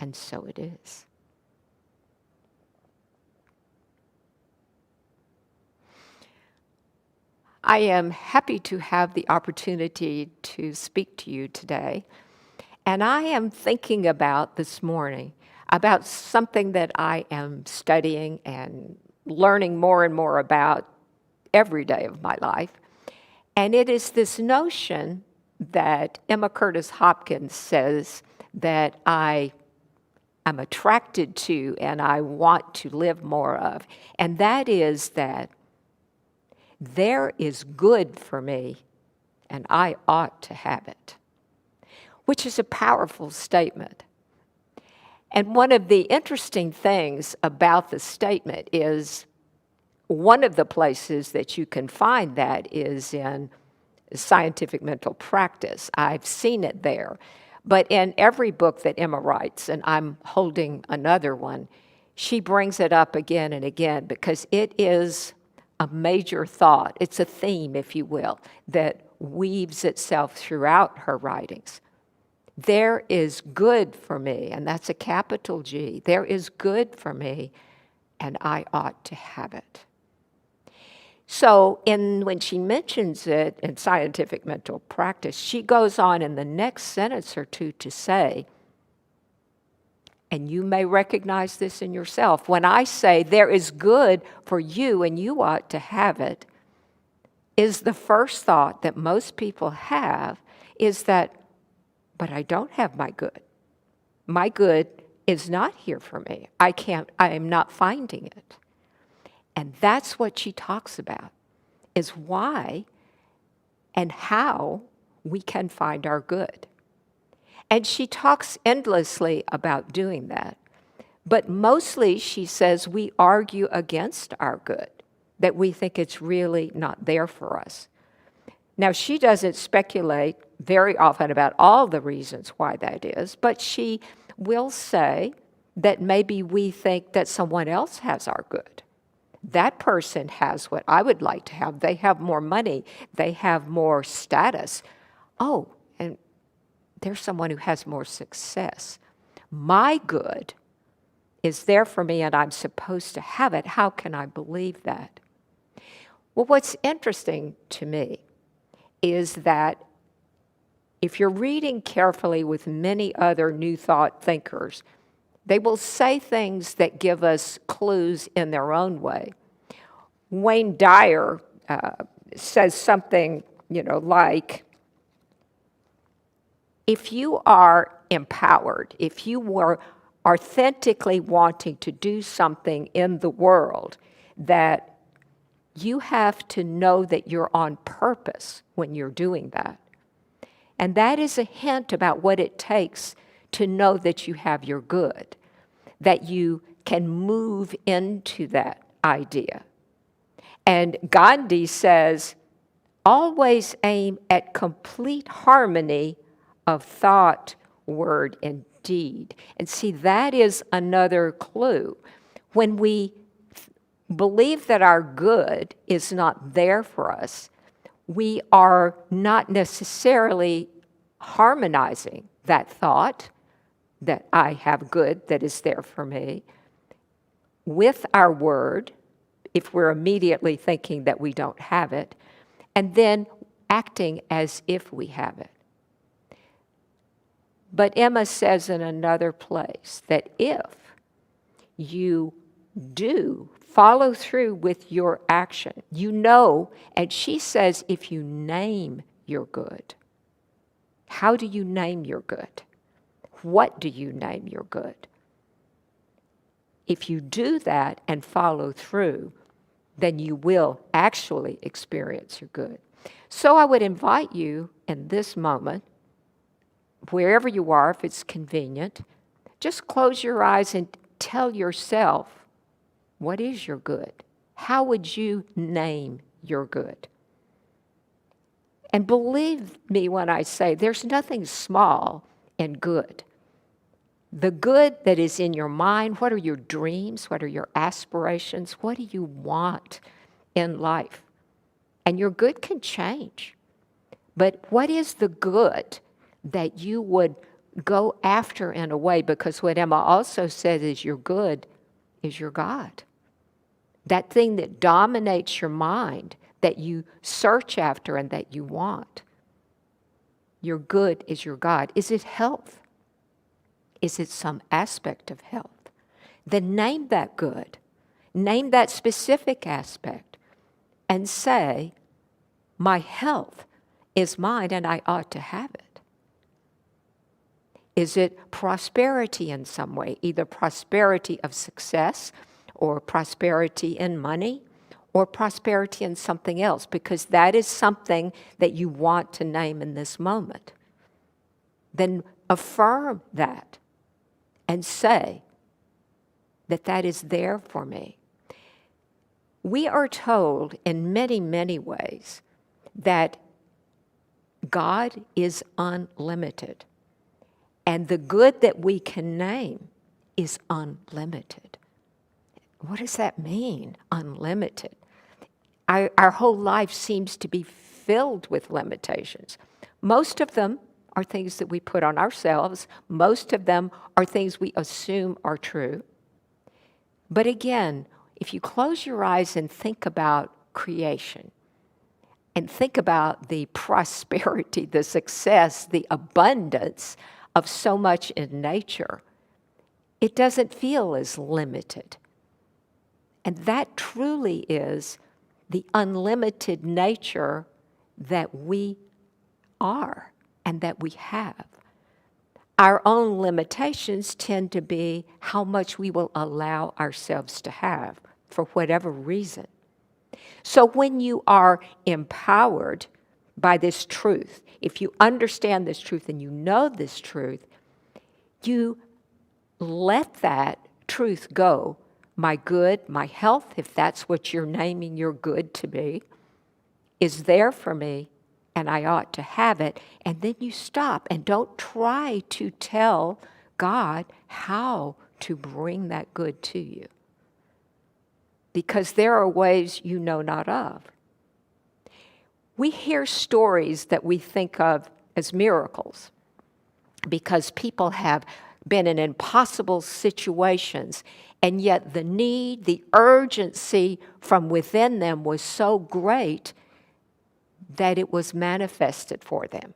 And so it is. I am happy to have the opportunity to speak to you today. And I am thinking about this morning about something that I am studying and learning more and more about every day of my life. And it is this notion that Emma Curtis Hopkins says that I'm attracted to and I want to live more of. And that is that there is good for me and I ought to have it, which is a powerful statement. And one of the interesting things about the statement is one of the places that you can find that is in scientific mental practice. I've seen it there. But in every book that Emma writes, and I'm holding another one, she brings it up again and again because it is a major thought. It's a theme, if you will, that weaves itself throughout her writings. There is good for me, and that's a capital G. There is good for me, and I ought to have it. So when she mentions it in scientific mental practice, she goes on in the next sentence or two to say, and you may recognize this in yourself, when I say there is good for you and you ought to have it, is the first thought that most people have is that, but I don't have my good. My good is not here for me. I am not finding it. And that's what she talks about, is why and how we can find our good. And she talks endlessly about doing that. But mostly she says we argue against our good, that we think it's really not there for us. Now, she doesn't speculate very often about all the reasons why that is, but she will say that maybe we think that someone else has our good. That person has what I would like to have. They have more money. They have more status. Oh, and there's someone who has more success. My good is there for me and I'm supposed to have it. How can I believe that? Well, what's interesting to me is that if you're reading carefully with many other New Thought thinkers, they will say things that give us clues in their own way. Wayne Dyer says something, like, if you are empowered, if you were authentically wanting to do something in the world, that you have to know that you're on purpose when you're doing that. And that is a hint about what it takes to know that you have your good, that you can move into that idea. And Gandhi says, always aim at complete harmony of thought, word, and deed. And see, that is another clue. When we believe that our good is not there for us, we are not necessarily harmonizing that thought, that I have good that is there for me, with our word, if we're immediately thinking that we don't have it, and then acting as if we have it. But Emma says in another place that if you do follow through with your action, and she says if you name your good. How do you name your good? What do you name your good? If you do that and follow through, then you will actually experience your good. So I would invite you in this moment, wherever you are, if it's convenient, just close your eyes and tell yourself, what is your good? How would you name your good? And believe me when I say there's nothing small and good. The good that is in your mind, what are your dreams? What are your aspirations? What do you want in life? And your good can change. But what is the good that you would go after in a way, because what Emma also said is your good is your God. That thing that dominates your mind, that you search after and that you want. Your good is your God. Is it health? Is it some aspect of health? Then name that good. Name that specific aspect and say, my health is mine and I ought to have it. Is it prosperity in some way, either prosperity of success or prosperity in money or prosperity in something else, because that is something that you want to name in this moment. Then affirm that and say that that is there for me. We are told in many, many ways that God is unlimited. And the good that we can name is unlimited. What does that mean, unlimited? Our whole life seems to be filled with limitations. Most of them are things that we put on ourselves. Most of them are things we assume are true. But again, if you close your eyes and think about creation, and think about the prosperity, the success, the abundance of so much in nature, it doesn't feel as limited. And that truly is the unlimited nature that we are and that we have. Our own limitations tend to be how much we will allow ourselves to have for whatever reason. So when you are empowered by this truth, if you understand this truth and you know this truth, you let that truth go. My good, my health, if that's what you're naming your good to be, is there for me and I ought to have it. And then you stop and don't try to tell God how to bring that good to you, because there are ways you know not of. We hear stories that we think of as miracles because people have been in impossible situations, and yet the need, the urgency from within them was so great that it was manifested for them.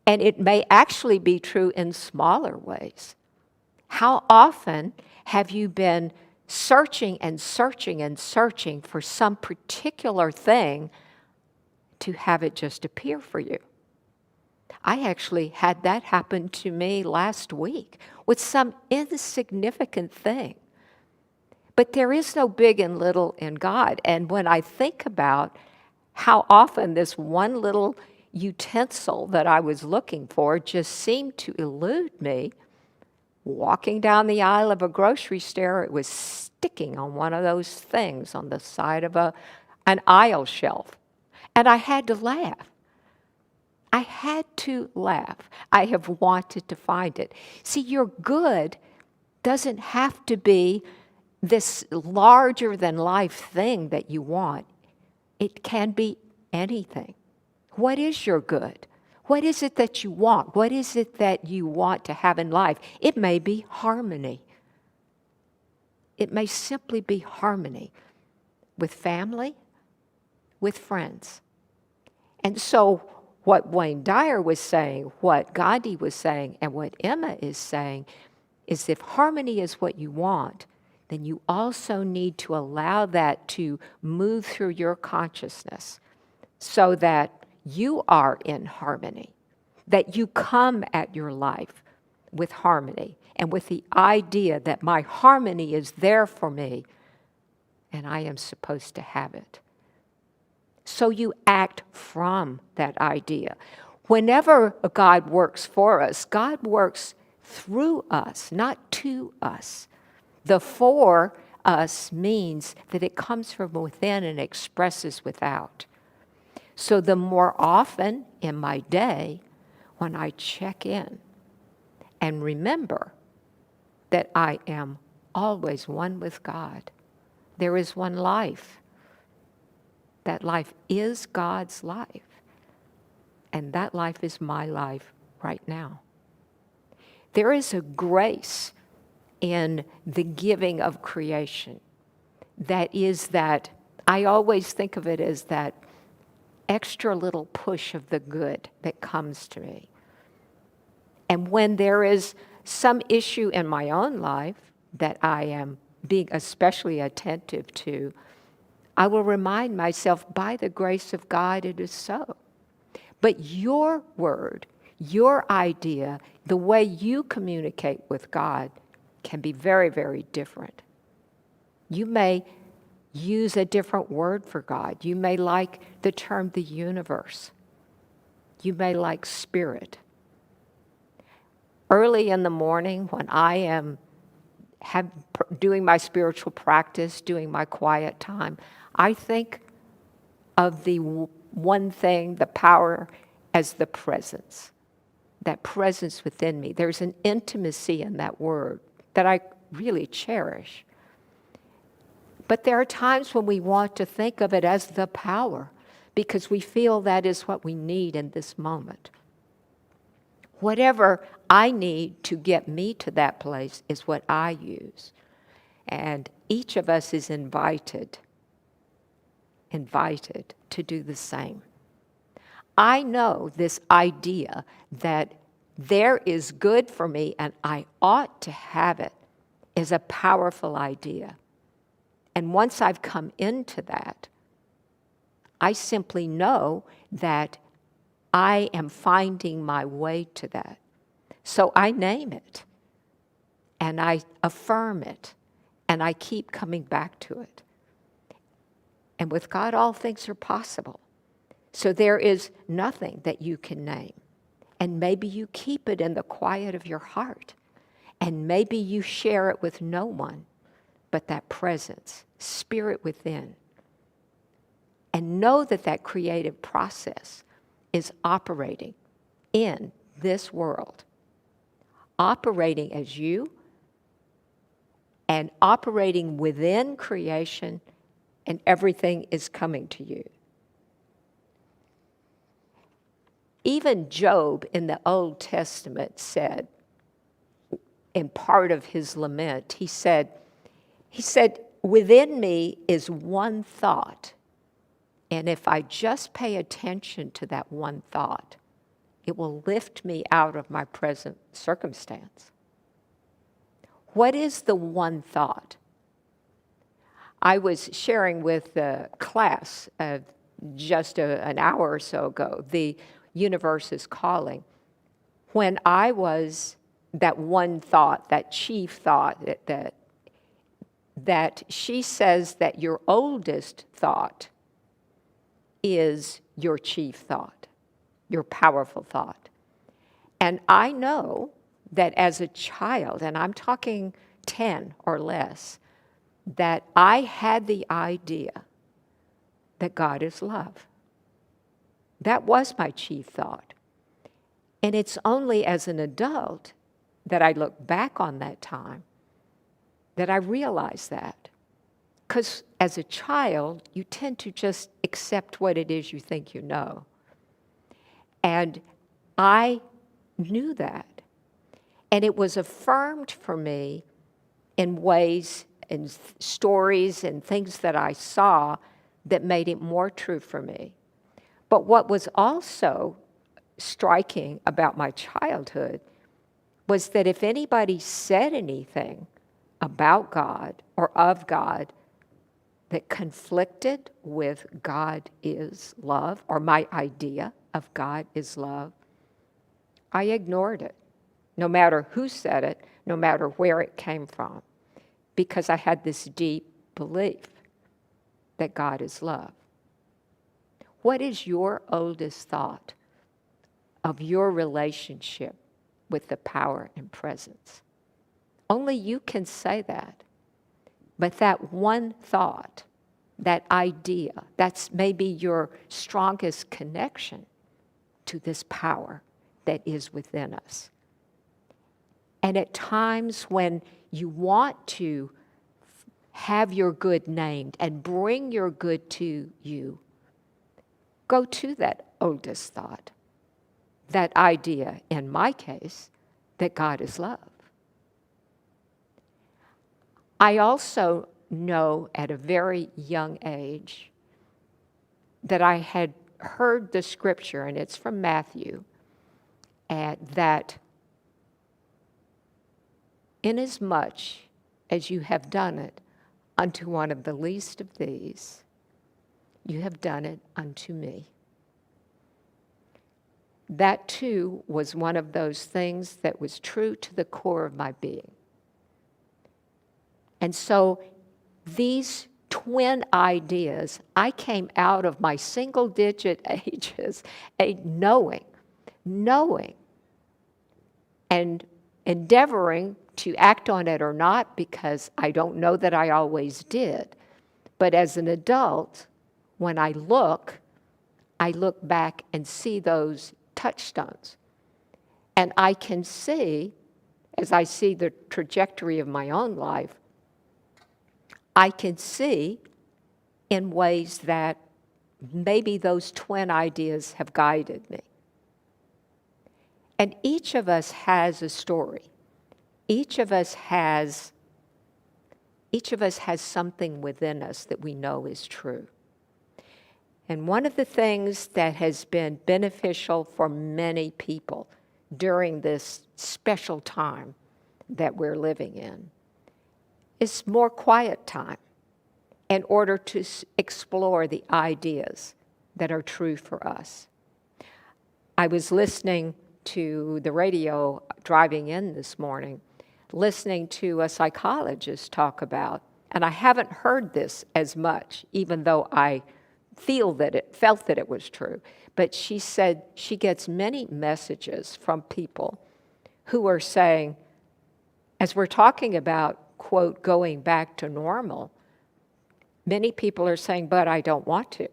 And it may actually be true in smaller ways. How often have you been searching and searching and searching for some particular thing to have it just appear for you? I actually had that happen to me last week with some insignificant thing. But there is no big and little in God. And when I think about how often this one little utensil that I was looking for just seemed to elude me, walking down the aisle of a grocery store, it was sticking on one of those things on the side of an aisle shelf. And I had to laugh. I had to laugh. I have wanted to find it. See, your good doesn't have to be this larger than life thing that you want. It can be anything. What is your good? What is it that you want? What is it that you want to have in life? It may be harmony. It may simply be harmony with family, with friends. And so what Wayne Dyer was saying, what Gandhi was saying, and what Emma is saying is if harmony is what you want, then you also need to allow that to move through your consciousness so that you are in harmony, that you come at your life with harmony and with the idea that my harmony is there for me and I am supposed to have it. So you act from that idea. Whenever God works for us, God works through us, not to us. The for us means that it comes from within and expresses without. So the more often in my day, when I check in and remember that I am always one with God, there is one life. That life is God's life. And that life is my life right now. There is a grace in the giving of creation that is that, I always think of it as that extra little push of the good that comes to me. And when there is some issue in my own life that I am being especially attentive to, I will remind myself, by the grace of God, it is so. But your word, your idea, the way you communicate with God can be very, very different. You may use a different word for God. You may like the term the universe. You may like spirit. Early in the morning when I am doing my spiritual practice, doing my quiet time, I think of the one thing, the power, as the presence, that presence within me. There's an intimacy in that word that I really cherish. But there are times when we want to think of it as the power because we feel that is what we need in this moment. Whatever I need to get me to that place is what I use. And each of us is invited to do the same. I know this idea that there is good for me and I ought to have it is a powerful idea. And once I've come into that, I simply know that I am finding my way to that. So I name it, and I affirm it, and I keep coming back to it. And with God, all things are possible. So there is nothing that you can name. And maybe you keep it in the quiet of your heart. And maybe you share it with no one but that presence, spirit within. And know that that creative process is operating in this world, operating as you and operating within creation, and everything is coming to you. Even Job in the Old Testament said, in part of his lament, he said, within me is one thought, and if I just pay attention to that one thought, it will lift me out of my present circumstance. What is the one thought? I was sharing with the class just an hour or so ago, the universe is calling. When I was that one thought, that chief thought, that she says that your oldest thought is your chief thought, your powerful thought. And I know that as a child, and I'm talking 10 or less, that I had the idea that God is love. That was my chief thought. And it's only as an adult that I look back on that time that I realize that. Because as a child, you tend to just accept what it is you think you know. And I knew that. And it was affirmed for me in ways and stories and things that I saw that made it more true for me. But what was also striking about my childhood was that if anybody said anything about God or of God that conflicted with God is love, or my idea of God is love, I ignored it, no matter who said it, no matter where it came from, because I had this deep belief that God is love. What is your oldest thought of your relationship with the power and presence? Only you can say that. But that one thought, that idea, that's maybe your strongest connection to this power that is within us. And at times when you want to have your good named and bring your good to you, go to that oldest thought. that idea, in my case, that God is love. I also know at a very young age that I had heard the scripture, and it's from Matthew, that inasmuch as you have done it unto one of the least of these, you have done it unto me. That too was one of those things that was true to the core of my being. And so these twin ideas, I came out of my single-digit ages knowing, and endeavoring to act on it or not, because I don't know that I always did. But as an adult, when I look back and see those touchstones. And I can see, as I see the trajectory of my own life, I can see in ways that maybe those twin ideas have guided me. And each of us has a story. Each of us has something within us that we know is true. And one of the things that has been beneficial for many people during this special time that we're living in is more quiet time in order to explore the ideas that are true for us. I was listening to the radio driving in this morning, listening to a psychologist talk about, and I haven't heard this as much, even though I felt that it was true, but she said she gets many messages from people who are saying, as we're talking about, quote, going back to normal, many people are saying, but I don't want to.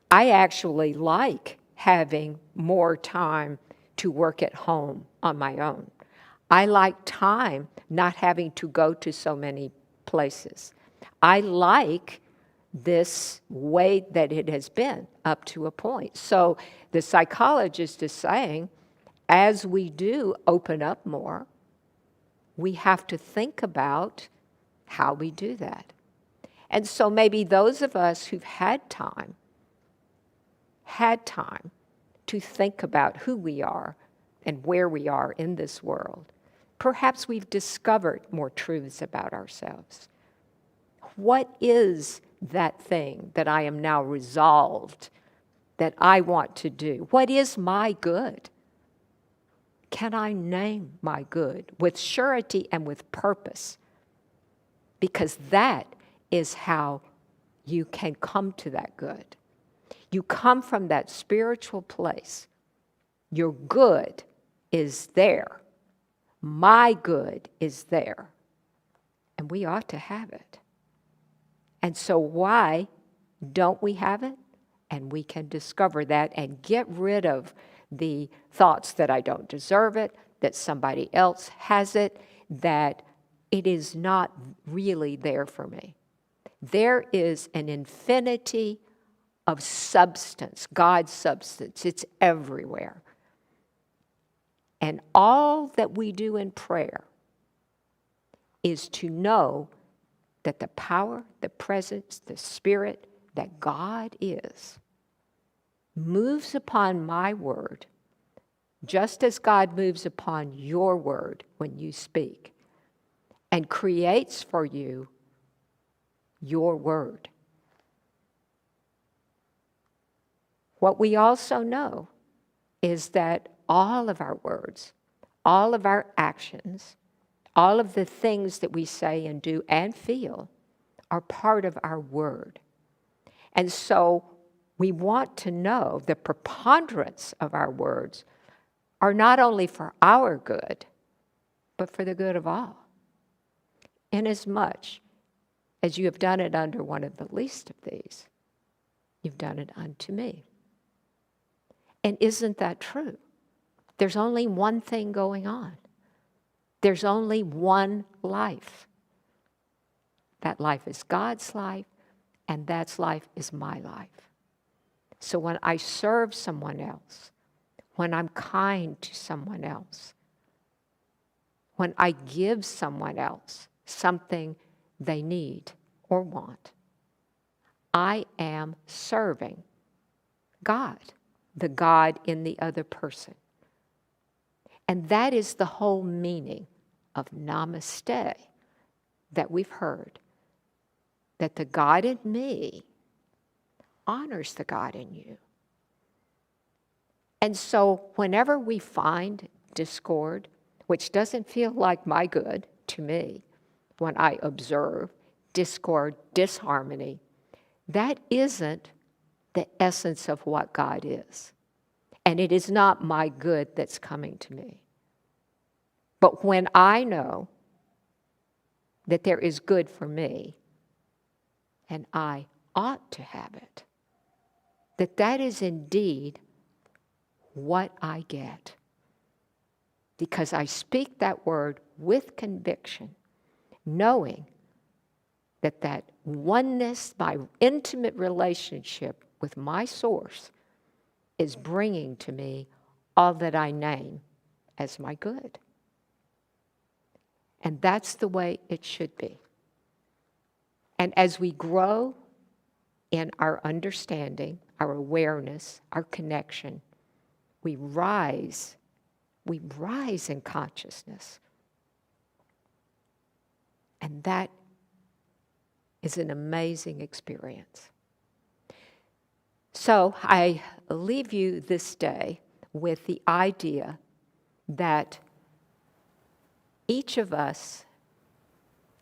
I actually like having more time to work at home on my own. I like time not having to go to so many places. I like this way that it has been up to a point. So the psychologist is saying, as we do open up more, we have to think about how we do that. And so maybe those of us who've had time to think about who we are and where we are in this world, perhaps we've discovered more truths about ourselves. What is that thing that I am now resolved that I want to do? What is my good? Can I name my good with surety and with purpose? Because that is how you can come to that good. You come from that spiritual place. Your good is there. My good is there. And we ought to have it. And so why don't we have it? And we can discover that and get rid of the thoughts that I don't deserve it, that somebody else has it, that it is not really there for me. There is an infinity of substance, God's substance. It's everywhere. And all that we do in prayer is to know that the power, the presence, the Spirit that God is moves upon my word, just as God moves upon your word when you speak, and creates for you your word. What we also know is that all of our words, all of our actions, all of the things that we say and do and feel are part of our word. And so we want to know the preponderance of our words are not only for our good, but for the good of all. Inasmuch as you have done it under one of the least of these, you've done it unto me. And isn't that true? There's only one thing going on. There's only one life. That life is God's life, and that life is my life. So when I serve someone else, when I'm kind to someone else, when I give someone else something they need or want, I am serving God, the God in the other person. And that is the whole meaning of namaste that we've heard, that the God in me honors the God in you. And so whenever we find discord, which doesn't feel like my good to me, when I observe discord, disharmony, that isn't the essence of what God is. And it is not my good that's coming to me. But when I know that there is good for me, and I ought to have it, that is indeed what I get. Because I speak that word with conviction, knowing that oneness, my intimate relationship with my source, is bringing to me all that I name as my good. And that's the way it should be. And as we grow in our understanding, our awareness, our connection, we rise in consciousness. And that is an amazing experience. So I leave you this day with the idea that each of us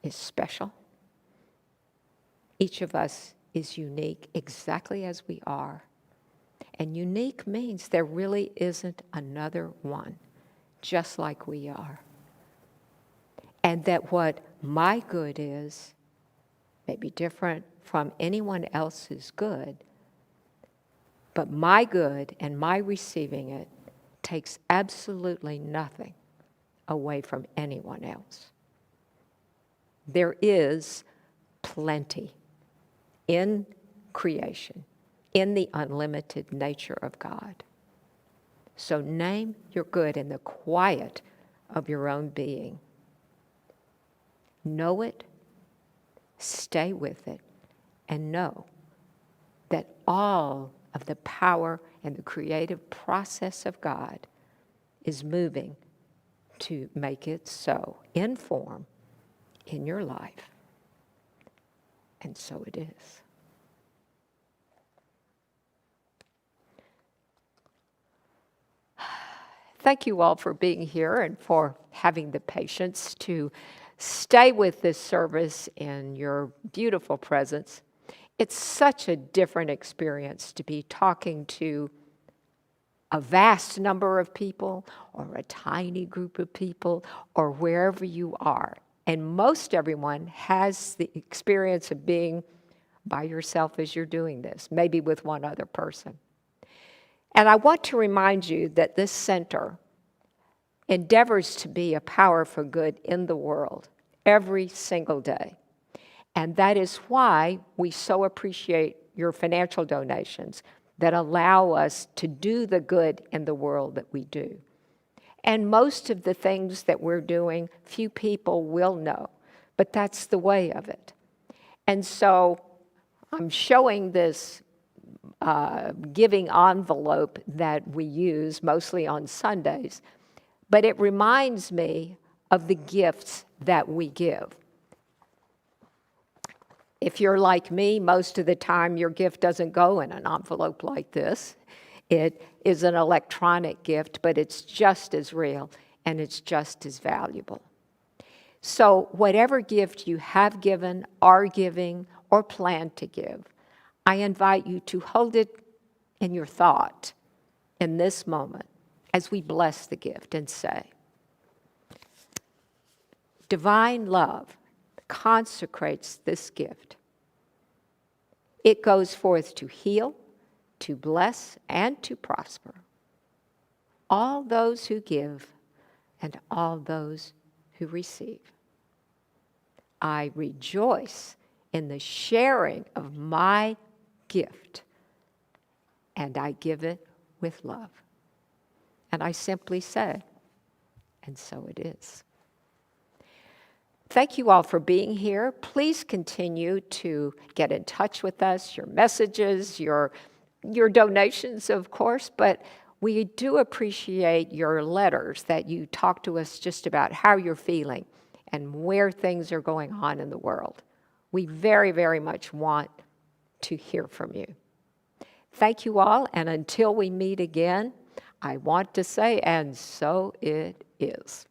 is special. Each of us is unique exactly as we are. And unique means there really isn't another one just like we are. And that what my good is may be different from anyone else's good, but my good and my receiving it takes absolutely nothing away from anyone else. There is plenty in creation, in the unlimited nature of God. So name your good in the quiet of your own being. Know it, stay with it, and know that all of the power and the creative process of God is moving to make it so in form in your life. And so it is. Thank you all for being here and for having the patience to stay with this service in your beautiful presence. It's such a different experience to be talking to a vast number of people or a tiny group of people or wherever you are. And most everyone has the experience of being by yourself as you're doing this, maybe with one other person. And I want to remind you that this center endeavors to be a power for good in the world every single day. And that is why we so appreciate your financial donations that allow us to do the good in the world that we do. And most of the things that we're doing, few people will know, but that's the way of it. And so I'm showing this giving envelope that we use mostly on Sundays, but it reminds me of the gifts that we give. If you're like me, most of the time your gift doesn't go in an envelope like this. It is an electronic gift, but it's just as real and it's just as valuable. So whatever gift you have given, are giving, or plan to give, I invite you to hold it in your thought in this moment as we bless the gift and say, divine love consecrates this gift. It goes forth to heal, to bless, and to prosper all those who give and all those who receive. I rejoice in the sharing of my gift, and I give it with love. And I simply say, and so it is. Thank you all for being here. Please continue to get in touch with us, your messages, your donations, of course, but we do appreciate your letters that you talk to us just about how you're feeling and where things are going on in the world. We very, very much want to hear from you. Thank you all, and until we meet again, I want to say, and so it is.